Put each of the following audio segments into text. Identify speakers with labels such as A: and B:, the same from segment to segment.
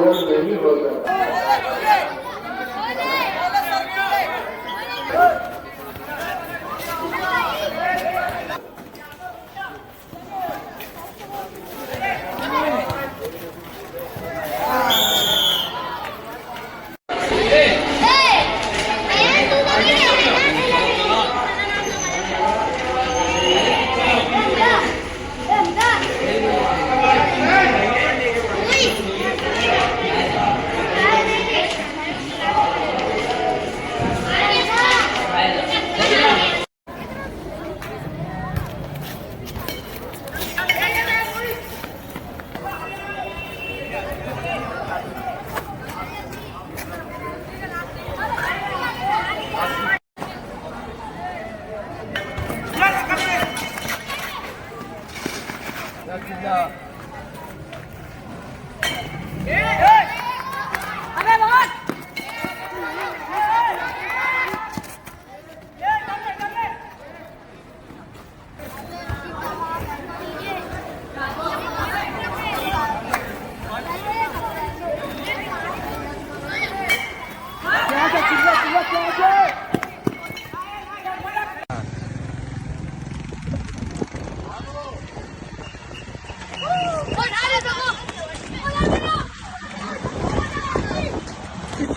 A: गोल नहीं होता।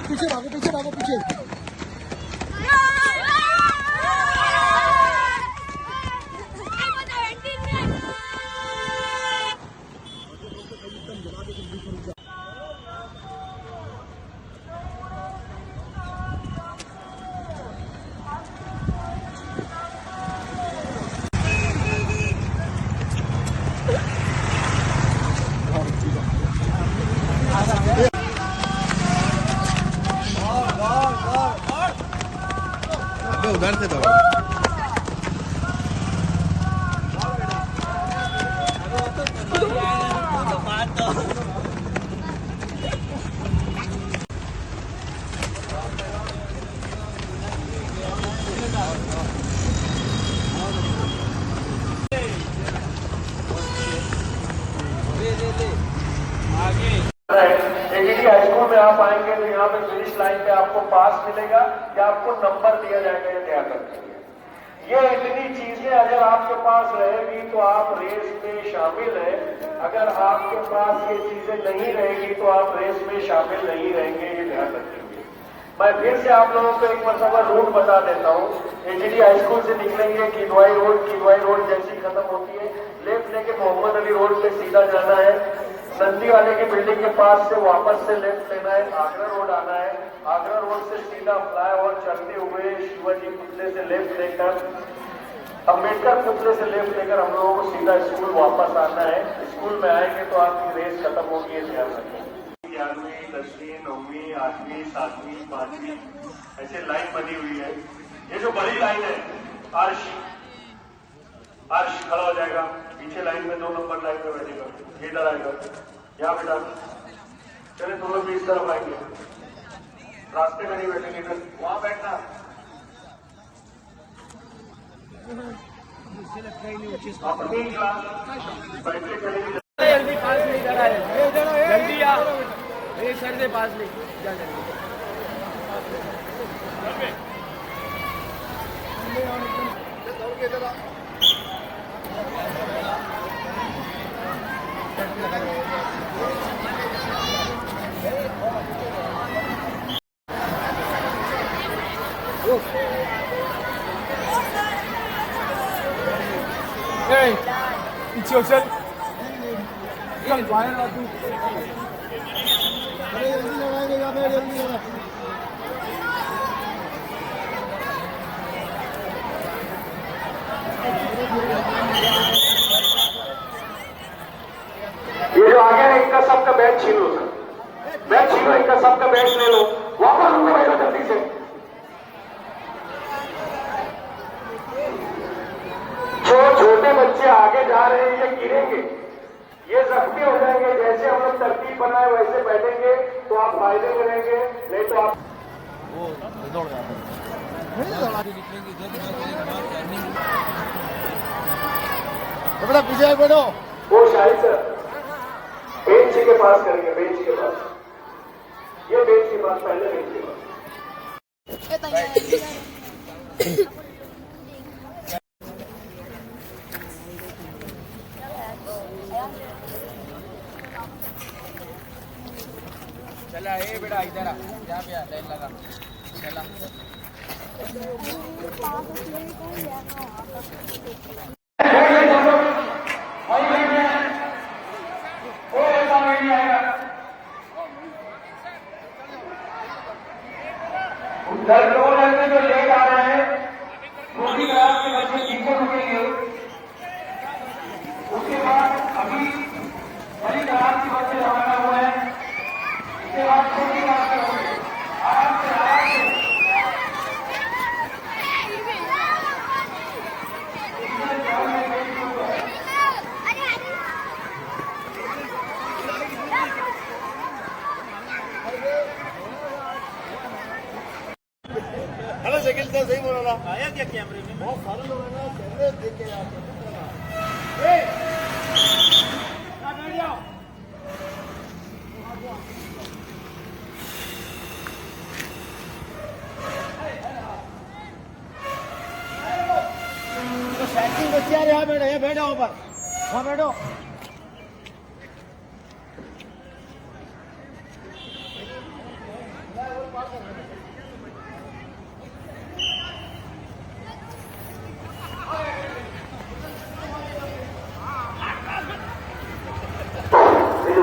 B: पीछे भागो पीछे।
C: उधर से दो
A: एजीडी हाई स्कूल में आप आएंगे तो यहाँ पे फिनिश लाइन पे आपको पास मिलेगा या आपको नंबर दिया जाएगा, ये ध्यान रखिए। ये इतनी चीजें अगर आपके पास रहेगी तो आप रेस में शामिल हैं, अगर आपके पास ये चीजें नहीं रहेगी तो आप रेस में शामिल नहीं रहेंगे, ये ध्यान रखेंगे। मैं फिर से आप लोगों को एक मरतबा रूट बता देता हूँ। एजीडी हाई स्कूल से निकलेंगे किदवाई रोड जैसी खत्म होती है, लेफ्ट लेके मोहम्मद अली रोड पे सीधा जाना है, नंदी वाले की बिल्डिंग के पास से वापस से लेफ्ट लेना है, आगरा रोड आना है, आगरा रोड से सीधा फ्लाईओवर चढ़ते हुए शिवाजी पुतले से लेफ्ट लेकर अम्बेडकर पुतले से लेफ्ट लेकर हम लोगों को सीधा स्कूल वापस आना है। स्कूल में आएंगे तो आपकी रेस खत्म होगी, ये ध्यान रखें। 11वीं 10वीं 9वीं 8वीं 7वीं 5वीं ऐसे लाइन बनी हुई है। ये जो बड़ी लाइन है अर्श खड़ा हो जाएगा, पीछे लाइन में 2 नंबर लाइन में बैठेगा, ये इधर आएगा, यहाँ बेटा चले तुम लोग भी इस तरफ आएंगे, रास्ते में नहीं बैठेंगे, इधर वहां बैठना। अपनी क्लास बैठे करेंगे,
D: जल्दी पास नहीं करा है, जल्दी आ, ये सर दे पास नहीं जा जल्दी। पीछे चल चल बाहर आ तू।
B: अरे जल्दी लगाएंगे यहाँ पे, जल्दी लगा।
A: ये जो आगे है इनका सबका बैग छीन लो, बैग छीनो, इनका सबका बैग ले लो, वापस उनको बैठो जल्दी से। जो छोटे बच्चे आगे जा रहे हैं ये गिरेंगे, ये जख्मी हो जाएंगे। जैसे हम लोग तरतीब बनाए वैसे बैठेंगे तो आप फायदे में रहेंगे, नहीं तो आप
C: दौड़ जाते
B: बेटा पीछे बैठो।
A: वो शायद सर बेंच के पास करेंगे, बेंच के पास ये बेच के पास पहले बेच के पास
D: चला ए बेटा इधर आ यहाँ पे लाइन लगा चला
A: उधर लोग ऐसे जो लेट आ रहे हैं दूसरी रात के बच्चे पीछे रुकेंगे उसके बाद अभी बड़ी रात के बच्चे रवाना हुए हैं इसके बाद छोटी रात के होंगे आराम से
B: हेलो सेकंड से सही बोला था आया क्या कैमरे में बहुत सारे लोग हैं ना कैमरे देख के तो सेटिंग बच्चे आ रहे हैं बैठो यहाँ बैठो ऊपर हाँ बैठो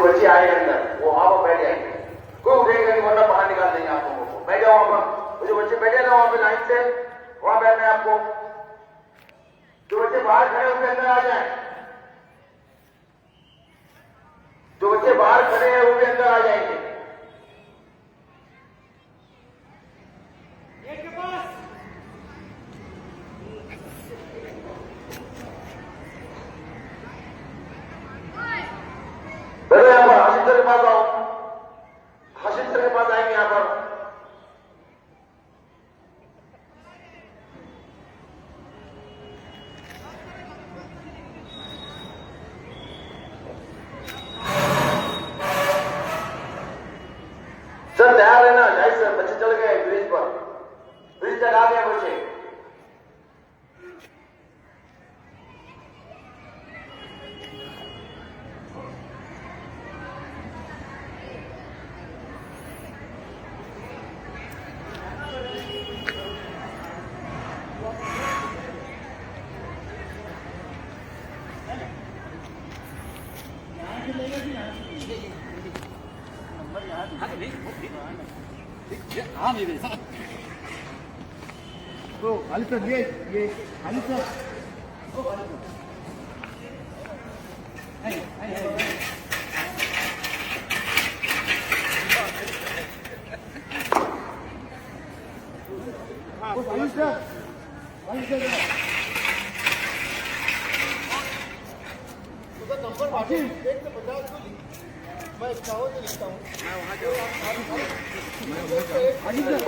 A: बच्चे आए अंदर वो वहां पर बैठ जाएंगे कोई उठेगा नहीं वरना बाहर निकाल देंगे आप लोगों को बैठ जाओ वहां पर जो बच्चे बैठे ना वहां पे लाइन से वहां बैठना है आपको जो बच्चे बाहर खड़े उनके अंदर आ जाए जो बच्चे बाहर खड़े हैं उनके अंदर आ जाएंगे के पास आओ हाशिद सर के पास आएंगे यहां पर सर तैयार है ना जाइए सर बच्चे चल गए ब्रिज पर ब्रिज चढ़ा गए बच्चे
B: हाँ नहीं दे तो खाली सर ये खाली सर नंबर बाकी मैं इसका हो तो लिखता हूँ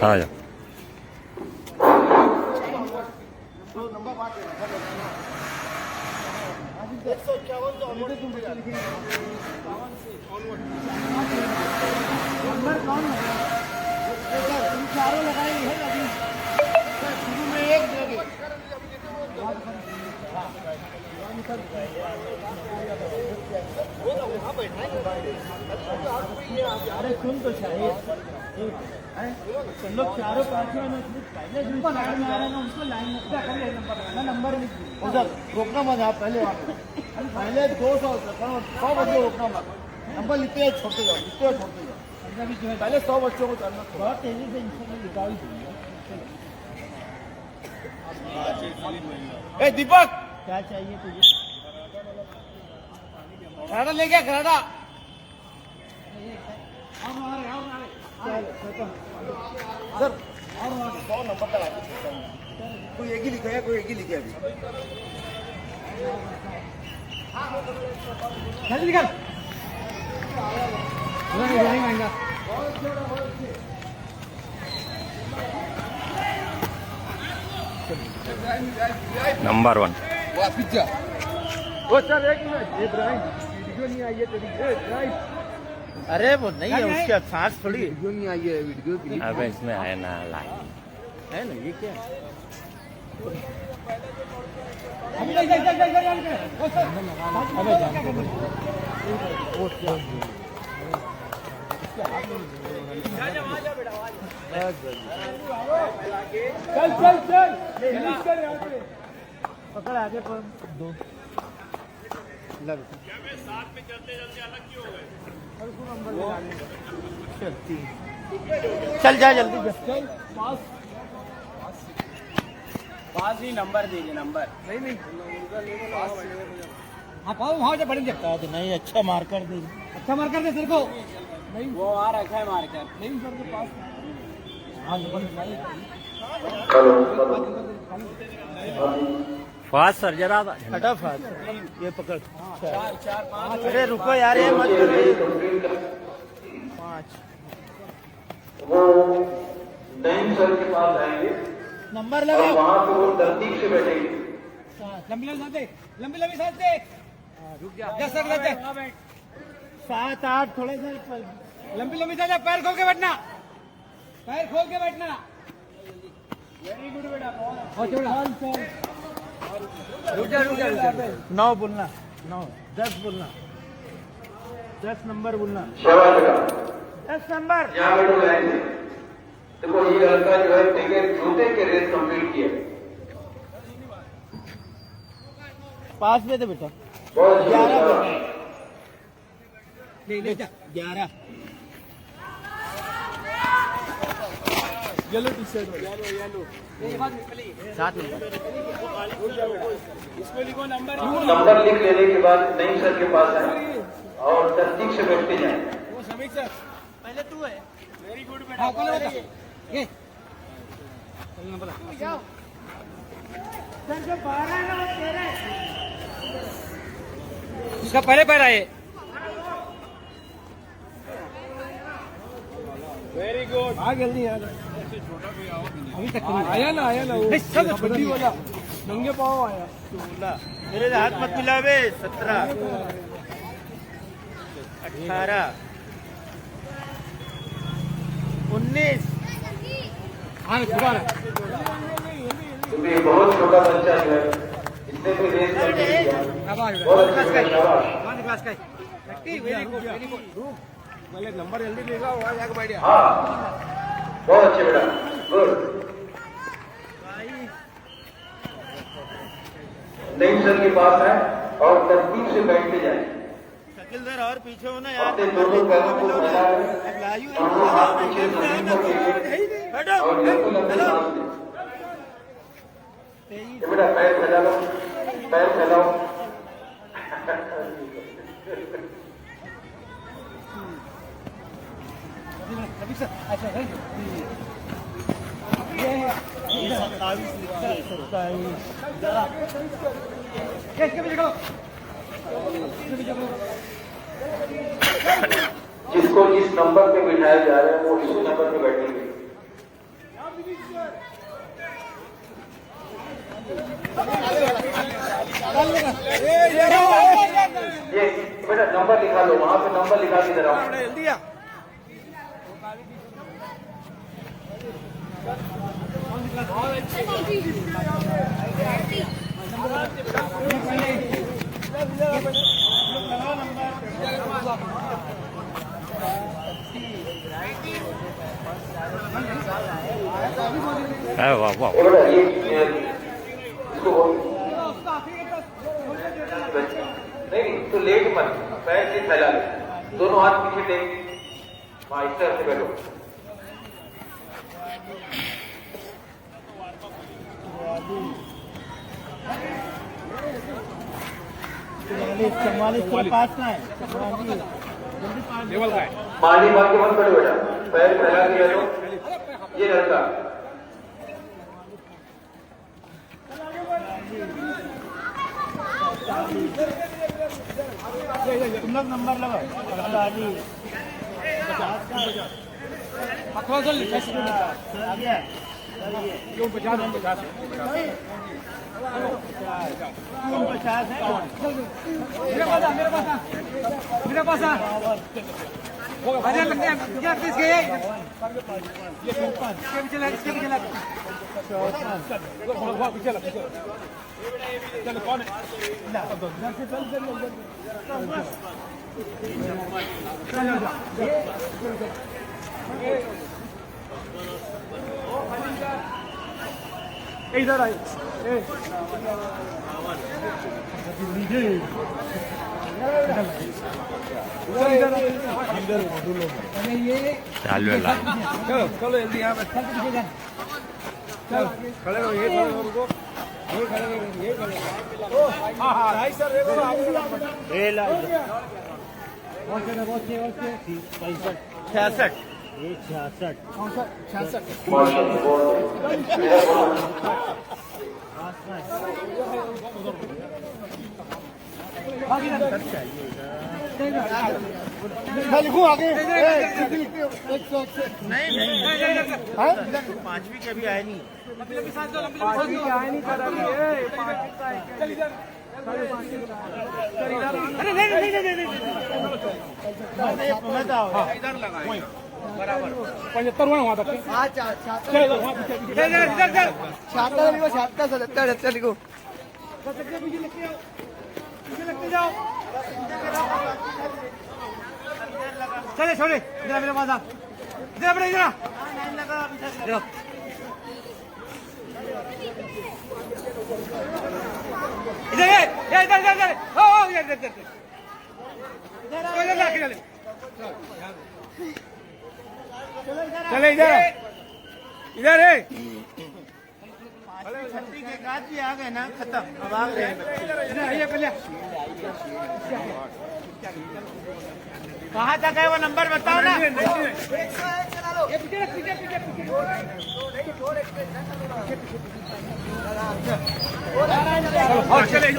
E: हाँ या
B: नंबर 151 ऑलरेडी तुम लिखेंगे नंबर कौन है तुम चारों लगाएंगे है अभी शुरू में एक जगह अरे सुन तो चाहिए लोग चारों पार्टियों में पहले जिनको लाइन में आ रहे हैं उनको लाइन में नंबर उधर रोकना मत आप पहले 200 बच्चों रोकना मत नंबर लिखते हैं छोड़ते जाओ लिखते हैं छोड़ते जाओ पहले 100 बच्चों को करना बहुत तेजी से इंसान निकाल दीजिए दीपक क्या चाहिए तुझे खराड़ा ले गया खराड़ा सर 100 नंबर तक आके कोई एक ही लिखा है कोई एक ही लिखे अभी निकल
E: नंबर 1
B: पिज्जा वो चल एक मिनट ये ड्राइंग वीडियो नहीं आई है तेरी ड्राइंग अरे वो नहीं है, उसके सांस थोड़ी
C: वीडियो नहीं आई है, वीडियो की
E: अब इसमें है ना लाइन
B: है ना, ये क्या है?
D: चल चल चल फिनिश कर यहाँ पे।
B: पकड़ आगे पर दो लग चल जा जल्दी जा।
D: चल पास पास ही नंबर दीजिए नंबर नहीं नहीं हाँ पाओ वहाँ से बड़ी देखता
B: तो नहीं अच्छा मार्कर दे,
D: अच्छा मार्कर दे तेरे को नहीं वो आ रखा है मार्कर नहीं सर के पास
E: फास्ट सर जरा
B: फटाफट ये पकड़।
D: चार चार पाँच
B: अरे रुको यार, ये मत पाँच
A: वो नईम सर के पास आएंगे
B: नंबर
A: और
B: लगाओ।
A: वहाँ पे वो तरतीब से बैठेंगे।
D: लंबी लंबी सांस दे लंबी लंबी सांस दे रुक जा जा सक ले
B: 7 8 थोड़े से
D: लंबी लंबी सांस दे पैर खोल के बैठना पैर खोल के बैठना वेरी गुड बेटा बहुत रुक जा
B: 9 बोलना 9 10 बोलना 10 नंबर बोलना
A: शाबाश बेटा,
B: 10 नंबर।
A: यहाँ बैठो लाइन से। देखो ये लड़का जो है बगैर जूते के रेस कंप्लीट किया।
B: पास में दे बेटा।
A: बहुत अच्छी
B: 11
A: शाबाश।
B: बोलना ले जा 11
D: yellow T shirt yellow
B: 7 number.
D: इसको लिखो नंबर
A: नंबर लिख लेने के बाद नईम सर के पास आए और तरतीब से बैठते जाए।
D: वो समीक सर
B: पहले तू है।
D: वेरी गुड बेटा हाँ कौन बता ये नंबर जाओ सर जो 12 ना 13 इसका पहले पैर आए वेरी गुड आ जल्दी यार अभी तक आया ना वो सब बंदी वाला नंगे पाँव आया
B: 16 मेरे हाथ मत मिलावे। 17 18 19
D: हाँ दोबारा
A: क्योंकि ये बहुत छोटा बच्चा जो है, इसने भी रेस कंप्लीट किया। बहुत अच्छी शाबाश।
D: क्लास का वेरी गुड पहले नंबर जल्दी देगा वहाँ जाकर बैठ गया
A: हाँ बहुत अच्छे बेटा, गुड। नईम सर के पास है और तरतीब से बैठते जाए।
B: शकील सर और पीछे होना यार।
A: अपने दोनों पैरों को फैलाए
B: लायू
A: और वो हाथ पीछे जमीन पर गिरे और लंबी लंबी सांस लें। ये बेटा पैर फैला लो, पैर फैलाओ।
D: अच्छा है ये
B: 27
D: इसके पीछे करो
A: जिसको जिस नंबर पे बिठाया जा रहा है वो इसी नंबर पे बैठेंगे। ये बेटा नंबर लिखा लो, वहां पे नंबर लिखा के जरा।
D: जल्दी आ
E: वाह वाह
A: ये बेटा ये इसको नहीं तो लेट मत, पैर से फैला लो, दोनों हाथ पीछे टेक। हाँ इस तरह से बैठो।
B: चौवालीस को पास ना है।
D: लेवल का है
A: माली मार के मत बैठो बेटा, पैर फैला के बैठो। ये लड़का
B: तुम लोग नंबर लगाओ।
D: थोड़ा सा
B: आ गया।
D: क्यों 50
B: तुम 50 है।
D: मेरे पास आ मेरे पास आ बाजार लगते हैं क्या इसके पीछे लग इसके पीछे लग पीछे लग चलो कौन है इधर आई
E: चालू है लाइन
D: चलो चलो जल्दी यहाँ पे चलो खड़े रहो ये खड़े रुको ये खड़े रहो ये खड़े हाँ हाँ राइट सर ये ला बहुत 66 ये 66
B: मैं लिखूं आगे नहीं
C: पांचवी के भी आए नहीं
D: अरे नहीं
C: इधर लगाए
D: बराबर 75 वहाँ तक
B: लिखो
D: जाओ चले छोड़े इधर मेरे पास आ इधर अपने इधर इधर इधर इधर हो इधर इधर चले इधर इधर है
C: छठी के बाद भी आ गए ना खत्म अब आ गए
D: कहाँ तक है वो नंबर बताओ ना चले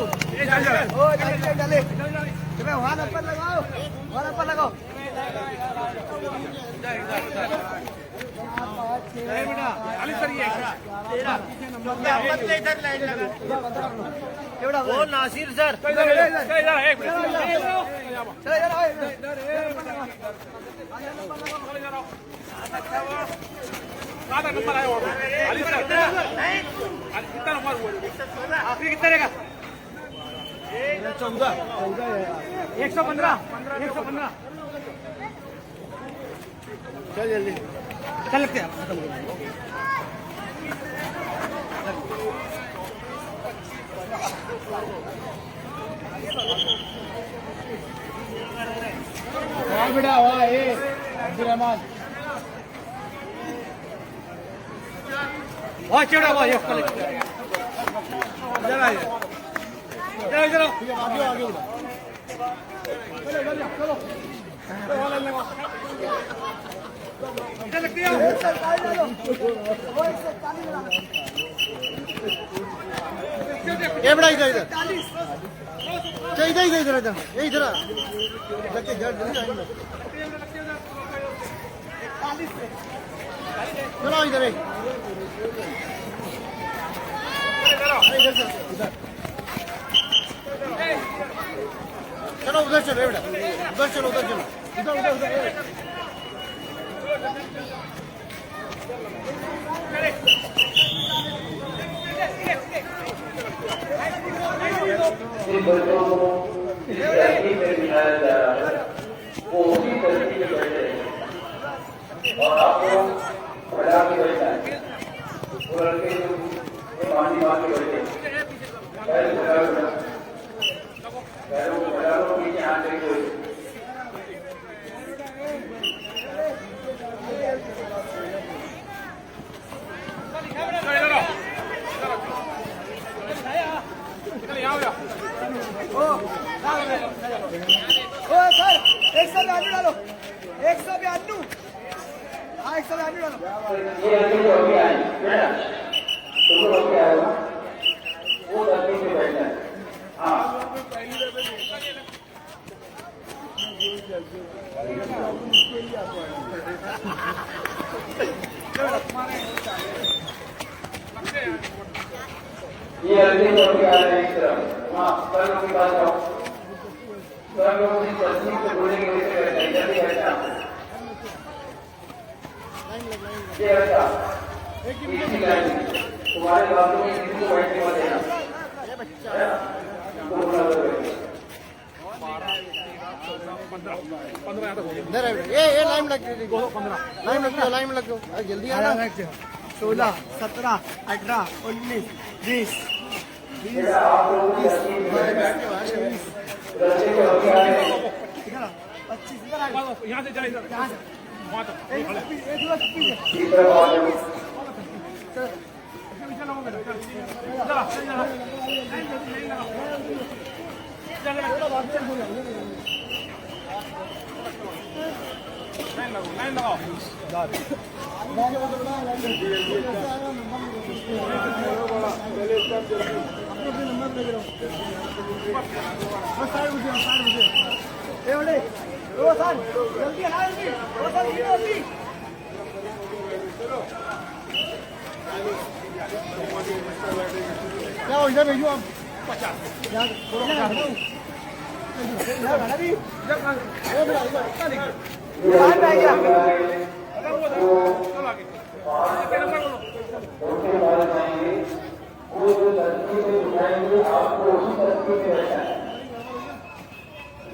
B: वहाँ नंबर लगाओ वहाँ नंबर लगाओ
C: वो नासिर सर
D: आखिरी कितना रहेगा 115
C: चल जल्दी
D: चल लगते हैं बेटा वाह ये अब्दुलरहमान वाह चढ़ा वाह ये इधर आ इधर आगे इधर लगती है
B: ये बड़ा इधर इधर इधर इधर इधर इधर ये इधर लगते चलो इधर चलो उधर चलो बेटा उधर चलो उधर चलो इधर उधर उधर
A: जिन बच्चों को इस तरकीब में बिठाया जा रहा है वो उसी तरकीब में बैठे और आपको बढ़ा के बैठा है वो लड़के जो पानी मार के बैठे पैरों को बढ़ा लो पीछे हाथ देखो
B: सर 100 में आलू डालो 100 में आलू हाँ 100 में आलू डालो
A: ये अभी जो अभी आए बेटा तुम लोग क्या होगा वो तरकीब में बैठा है हाँ ये अभी जो अभी आ रहे हैं इस तरफ हाँ सर लोग की बात आओ सर लोग इस तस्वीर से बोलेंगे वैसे बैठा है जल्दी बैठा ये ऐसा इसी लाइन में तुम्हारे बाथरूम में किसी को बैठने मत देना।
B: ये लाइन लग गई, लाइन लग गई, जल्दी आना। 16, 17, 18, 19, 20, 20,
A: आप लोगों की
B: 25,
D: यहाँ से जाए इधर, वहाँ तक
A: तीसरा वाले में
D: लाइन लगाओ।
B: क्या इधर भेजो आप।
A: उनके बारे जाएंगे, वो जो लड़की से उठाएंगे आपको उसी लड़की से बैठा है।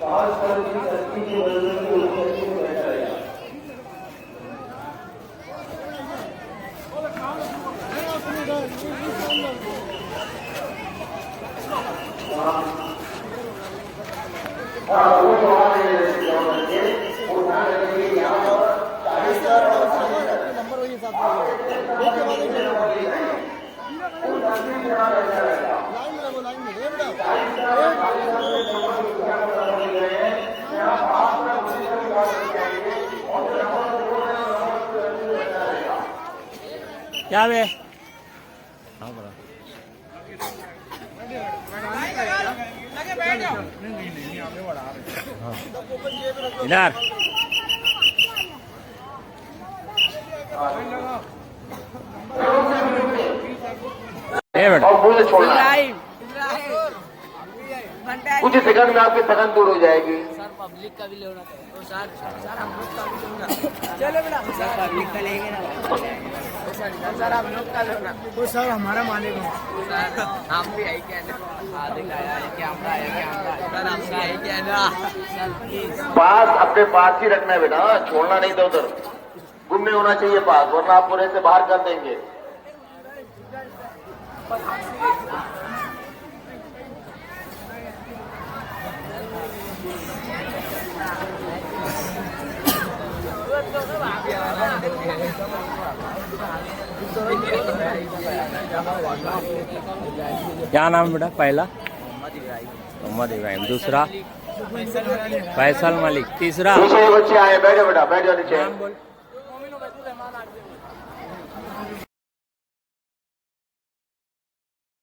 A: 5 साल की लड़की की वजह से उस लड़की में बैठा रहेगा। हाँ, वो तो आ रहे हैं, वो ना लगेंगे यहाँ पर 40,000
B: नंबर वही साथ में लाइन लगो, लाइन में ये बेटा
E: क्या बे इधर ए बेटा
A: और मुझे छोड़ना है। कुछ सेकंड में आपकी थकन दूर हो जाएगी।
F: सर पब्लिक का भी लेना तो सर हम लोग का भी लेना। चलो बेटा सर पब्लिक का लेंगे ना। सर हम लोग का लेना।
B: वो सर हमारा मालिक है।
F: सर हम भी आई क्या ना। कैमरा है सर हमका आई क्या ना। सर प्लीज
A: पास अपने पास ही रखना है बेटा, छोड़ना नहीं था उधर। गुम नहीं होना चाहिए पास, वरना आप पूरे से बाहर कर देंगे।
E: क्या नाम बेटा? पहला मोहम्मद इब्राहिम, दूसरा फैसल मलिक, तीसरा
A: पीछे बच्चे आए, बैठो बेटा, बैठ जाओ नीचे।
E: नाम बोल।